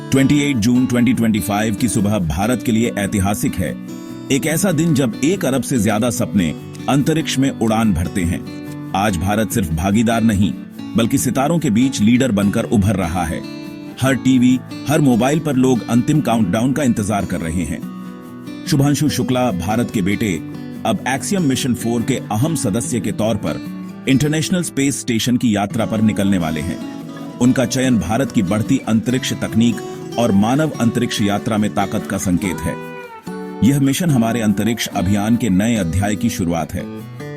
28 जून 2025 की सुबह भारत के लिए ऐतिहासिक है। एक ऐसा दिन जब 1 अरब से ज्यादा सपने अंतरिक्ष में उड़ान भरते हैं। आज भारत सिर्फ भागीदार नहीं, बल्कि सितारों के बीच लीडर बनकर उभर रहा है। हर टीवी, हर मोबाइल पर लोग अंतिम काउंटडाउन का इंतजार कर रहे हैं। शुभांशु शुक्ला, भारत के बेटे, अब एक्सियम मिशन 4 के अहम सदस्य के तौर पर इंटरनेशनल स्पेस स्टेशन की यात्रा पर निकलने वाले हैं। उनका चयन भारत की बढ़ती अंतरिक्ष तकनीक और मानव अंतरिक्ष यात्रा में ताकत का संकेत है। यह मिशन हमारे अंतरिक्ष अभियान के नए अध्याय की शुरुआत है,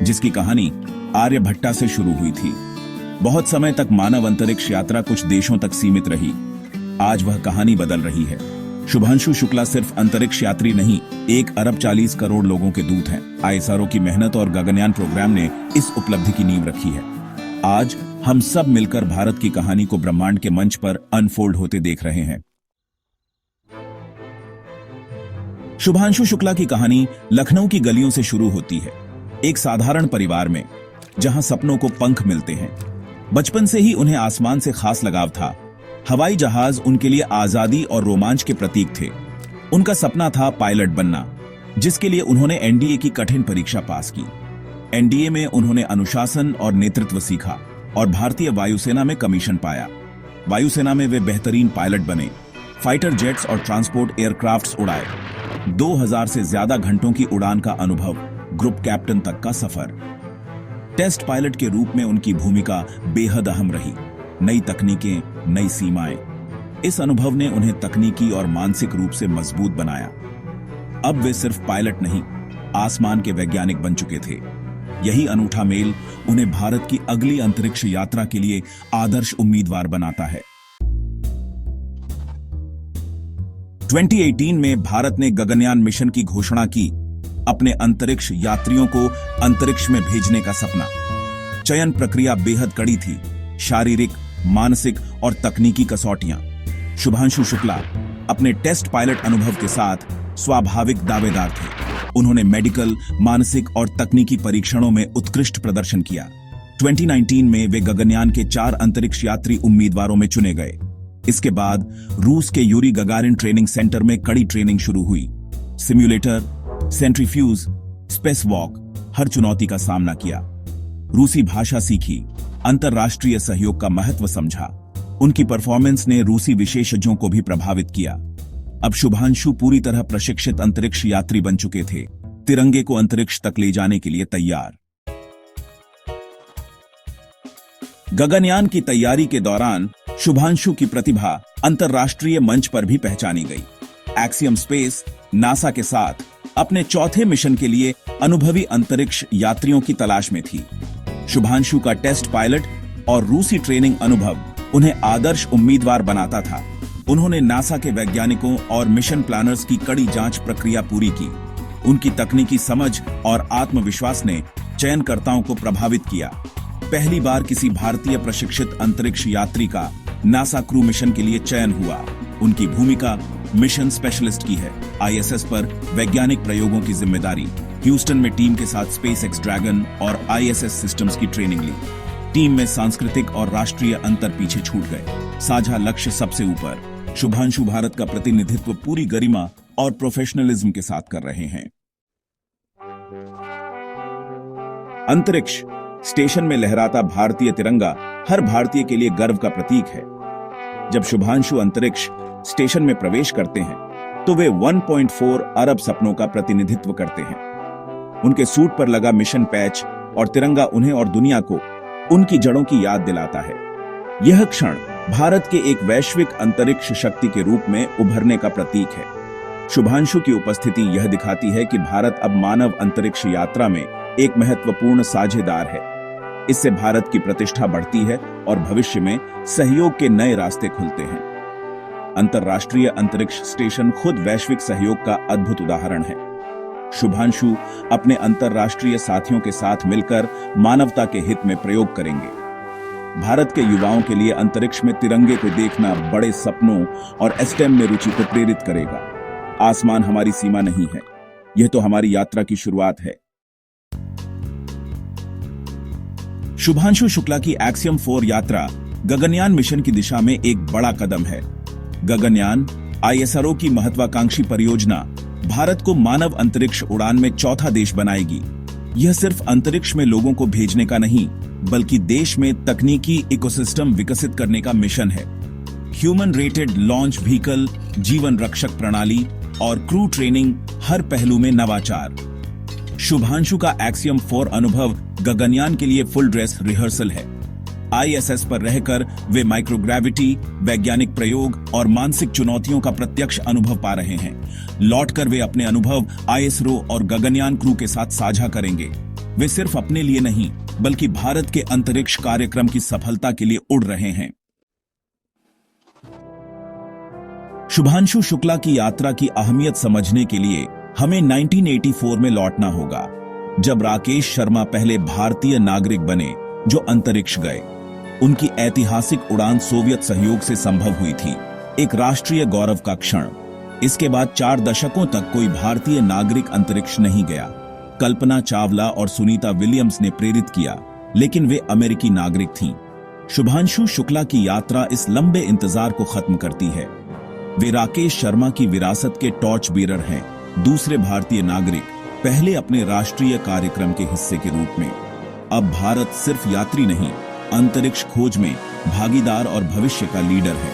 जिसकी कहानी आर्यभट्टा से शुरू हुई थी। बहुत समय तक मानव अंतरिक्ष यात्रा कुछ देशों तक सीमित रही। आज वह कहानी बदल रही है। शुभांशु शुक्ला सिर्फ अंतरिक्ष यात्री नहीं, 1 अरब 40 करोड़ लोगों के दूत हैं। ISRO की मेहनत और गगनयान प्रोग्राम ने इस उपलब्धि की नींव रखी है। आज हम सब मिलकर भारत की कहानी को ब्रह्मांड के मंच पर अनफोल्ड होते देख रहे हैं। शुभांशु शुक्ला की कहानी लखनऊ की गलियों से शुरू होती है, एक साधारण परिवार में, जहां सपनों को पंख मिलते हैं। बचपन से ही उन्हें आसमान से खास लगाव था। हवाई जहाज उनके लिए आजादी और रोमांच के प्रतीक थे। उनका सपना था पायलट बनना, जिसके लिए उन्होंने एनडीए की कठिन परीक्षा पास की। एनडीए में उन्होंने अनुशासन और नेतृत्व सीखा और भारतीय वायुसेना में कमीशन पाया। वायुसेना में वे बेहतरीन पायलट बने, फाइटर जेट्स और ट्रांसपोर्ट एयरक्राफ्ट्स उड़ाए। 2000 से ज्यादा घंटों की उड़ान का अनुभव, ग्रुप कैप्टन तक का सफर। टेस्ट पायलट के रूप में उनकी भूमिका बेहद अहम रही। नई तकनीकें, नई सीमाएं। इस अनुभव ने उन्हें तकनीकी और मानसिक रूप से मजबूत बनाया। अब वे सिर्फ पायलट नहीं, आसमान के वैज्ञानिक बन चुके थे। यही अनूठा मेल उन्हें भारत की अगली अंतरिक्ष यात्रा के लिए आदर्श उम्मीदवार बनाता है। 2018 में भारत ने गगनयान मिशन की घोषणा की, अपने अंतरिक्ष यात्रियों को अंतरिक्ष में भेजने का सपना। चयन प्रक्रिया बेहद कड़ी थी, शारीरिक, मानसिक और तकनीकी कसौटियां। शुभांशु शुक्ला अपने टेस्ट पायलट अनुभव के साथ स्वाभाविक दावेदार थे। उन्होंने मेडिकल, मानसिक और तकनीकी परीक्षणों में उत्कृष्ट प्रदर्शन किया। 2019 में वे गगनयान के 4 अंतरिक्ष यात्री उम्मीदवारों में चुने गए। इसके बाद रूस के यूरी गगारिन ट्रेनिंग सेंटर में कड़ी ट्रेनिंग शुरू हुई। सिम्युलेटर, सेंट्रीफ्यूज, स्पेस वॉक, हर चुनौती का सामना किया। रूसी भाषा सीखी, अंतरराष्ट्रीय सहयोग का महत्व समझा। उनकी परफॉर्मेंस ने रूसी विशेषज्ञों को भी प्रभावित किया। अब शुभांशु पूरी तरह प्रशिक्षित अंतरिक्ष यात्री बन चुके थे, तिरंगे को अंतरिक्ष तक ले जाने के लिए तैयार। गगनयान की तैयारी के दौरान शुभांशु की प्रतिभा अंतरराष्ट्रीय मंच पर भी पहचानी गई। एक्सियम स्पेस, नासा के साथ अपने चौथे मिशन के लिए अनुभवी अंतरिक्ष यात्रियों की तलाश में थी। शुभांशु का टेस्ट पायलट और रूसी ट्रेनिंग अनुभव उन्हें आदर्श उम्मीदवार बनाता था। उन्होंने नासा के वैज्ञानिकों और मिशन प्लानर्स की कड़ी जांच प्रक्रिया पूरी की। उनकी तकनीकी समझ और आत्मविश्वास ने चयनकर्ताओं को प्रभावित किया। पहली बार किसी भारतीय प्रशिक्षित अंतरिक्ष यात्री का नासा क्रू मिशन के लिए चयन हुआ। उनकी भूमिका मिशन स्पेशलिस्ट की है। ISS पर वैज्ञानिक प्रयोगों की जिम्मेदारी। ह्यूस्टन में टीम के साथ स्पेसएक्स ड्रैगन और ISS सिस्टम्स की ट्रेनिंग ली। टीम में सांस्कृतिक और राष्ट्रीय अंतर पीछे छूट गए। साझा लक्ष्य सबसे ऊपर। शुभांशु भारत का प्रतिनिधित्व पूरी गरिमा और प्रोफेशनलिज्म के साथ कर रहे हैं। अंतरिक्ष स्टेशन में लहराता भारतीय तिरंगा हर भारतीय के लिए गर्व का प्रतीक है। जब शुभांशु अंतरिक्ष स्टेशन में प्रवेश करते हैं, तो वे 1.4 अरब सपनों का प्रतिनिधित्व करते हैं। उनके सूट पर लगा मिशन पैच और तिरंगा उन्हें और दुनिया को उनकी जड़ों की याद दिलाता है। यह क्षण भारत के एक वैश्विक अंतरिक्ष शक्ति के रूप में उभरने का प्रतीक है। शुभांशु की उपस्थिति यह दिखाती है कि भारत अब मानव अंतरिक्ष यात्रा में एक महत्वपूर्ण साझेदार है। इससे भारत की प्रतिष्ठा बढ़ती है और भविष्य में सहयोग के नए रास्ते खुलते हैं। अंतरराष्ट्रीय अंतरिक्ष स्टेशन खुद वैश्विक सहयोग का अद्भुत उदाहरण है। शुभांशु अपने अंतरराष्ट्रीय साथियों के साथ मिलकर मानवता के हित में प्रयोग करेंगे। भारत के युवाओं के लिए अंतरिक्ष में तिरंगे को देखना बड़े सपनों और एस्टेम में रुचि को प्रेरित करेगा। आसमान हमारी सीमा नहीं है, यह तो हमारी यात्रा की शुरुआत है। शुभांशु शुक्ला की एक्सियम 4 यात्रा गगनयान मिशन की दिशा में एक बड़ा कदम है। गगनयान ISRO की महत्वाकांक्षी परियोजना भारत को मानव अंतरिक्ष उड़ान में चौथा देश बनाएगी। यह सिर्फ अंतरिक्ष में लोगों को भेजने का नहीं, बल्कि देश में तकनीकी इकोसिस्टम विकसित करने का मिशन है। ह्यूमन रेटेड लॉन्च व्हीकल, जीवन रक्षक प्रणाली और क्रू ट्रेनिंग, हर पहलू में नवाचार। शुभांशु का एक्सियम 4 अनुभव गगनयान के लिए फुल ड्रेस रिहर्सल है। ISS पर रहकर वे माइक्रोग्रेविटी, वैज्ञानिक प्रयोग और मानसिक चुनौतियों का प्रत्यक्ष अनुभव पा रहे हैं। लौटकर वे अपने अनुभव ISRO और गगनयान क्रू के साथ साझा करेंगे। वे सिर्फ अपने लिए नहीं, बल्कि भारत के अंतरिक्ष कार्यक्रम की सफलता के लिए उड़ रहे हैं। शुभांशु शुक्ला की यात्रा की अहमियत समझने के लिए हमें 1984 में लौटना होगा, जब राकेश शर्मा पहले भारतीय नागरिक बने जो अंतरिक्ष गए। उनकी ऐतिहासिक उड़ान सोवियत सहयोग से संभव हुई थी, एक राष्ट्रीय गौरव का क्षण। इसके बाद 4 दशकों तक कोई भारतीय नागरिक अंतरिक्ष नहीं गया। कल्पना चावला और सुनीता विलियम्स ने प्रेरित किया, लेकिन वे अमेरिकी नागरिक थीं। शुभांशु शुक्ला की यात्रा इस लंबे इंतजार को खत्म करती है। वे राकेश शर्मा की विरासत के टॉर्च बीरर हैं, दूसरे भारतीय नागरिक, पहले अपने राष्ट्रीय कार्यक्रम के हिस्से के रूप में। अब भारत सिर्फ यात्री नहीं, अंतरिक्ष खोज में भागीदार और भविष्य का लीडर है।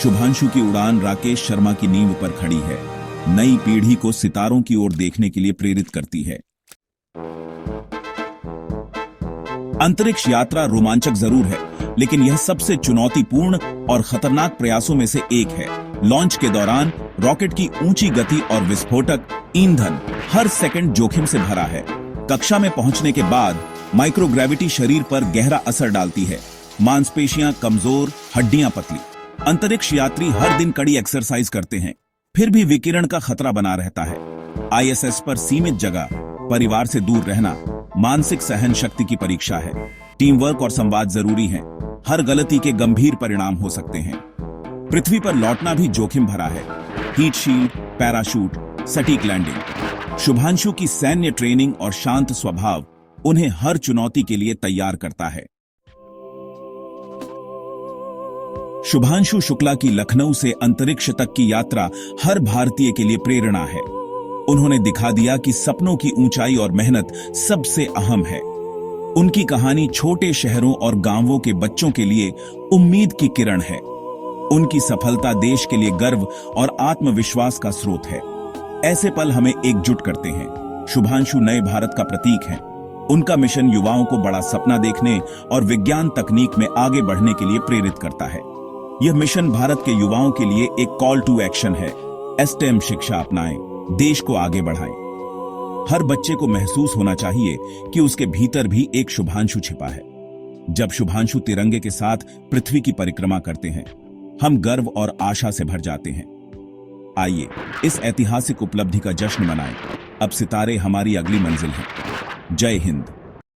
शुभांशु की उड़ान राकेश शर्मा की नींव पर खड़ी है, नई पीढ़ी को सितारों की ओर देखने के लिए प्रेरित करती है। अंतरिक्ष यात्रा रोमांचक जरूर है, लेकिन यह सबसे चुनौतीपूर्ण और खतरनाक प्रयासों में से एक है। लॉन्च के दौरान रॉकेट की ऊंची गति और विस्फोटक ईंधन हर सेकंड जोखिम से भरा है। कक्षा में पहुंचने के बाद माइक्रोग्रेविटी शरीर पर गहरा असर डालती है, मांसपेशियां कमजोर, हड्डियां पतली। अंतरिक्ष यात्री हर दिन कड़ी एक्सरसाइज करते हैं, फिर भी विकिरण का खतरा बना रहता है। ISS पर सीमित जगह, परिवार से दूर रहना, मानसिक सहन शक्ति की परीक्षा है। टीम वर्क और संवाद जरूरी है, हर गलती के गंभीर परिणाम हो सकते हैं। पृथ्वी पर लौटना भी जोखिम भरा है, हीट शील्ड, पैराशूट, सटीक लैंडिंग। शुभांशु की सैन्य ट्रेनिंग और शांत स्वभाव उन्हें हर चुनौती के लिए तैयार करता है। शुभांशु शुक्ला की लखनऊ से अंतरिक्ष तक की यात्रा हर भारतीय के लिए प्रेरणा है। उन्होंने दिखा दिया कि सपनों की ऊंचाई और मेहनत सबसे अहम है। उनकी कहानी छोटे शहरों और गांवों के बच्चों के लिए उम्मीद की किरण है। उनकी सफलता देश के लिए गर्व और आत्मविश्वास का स्रोत है। ऐसे पल हमें एकजुट करते हैं। शुभांशु नए भारत का प्रतीक है। उनका मिशन युवाओं को बड़ा सपना देखने और विज्ञान तकनीक में आगे बढ़ने के लिए प्रेरित करता है। यह मिशन भारत के युवाओं के लिए एक कॉल टू एक्शन है। STEM शिक्षा अपनाएं, देश को आगे बढ़ाएं। हर बच्चे को महसूस होना चाहिए कि उसके भीतर भी एक शुभांशु छिपा है। जब शुभांशु तिरंगे के साथ पृथ्वी की परिक्रमा करते हैं, हम गर्व और आशा से भर जाते हैं। आइए इस ऐतिहासिक उपलब्धि का जश्न मनाएं। अब सितारे हमारी अगली मंजिल हैं। जय हिंद।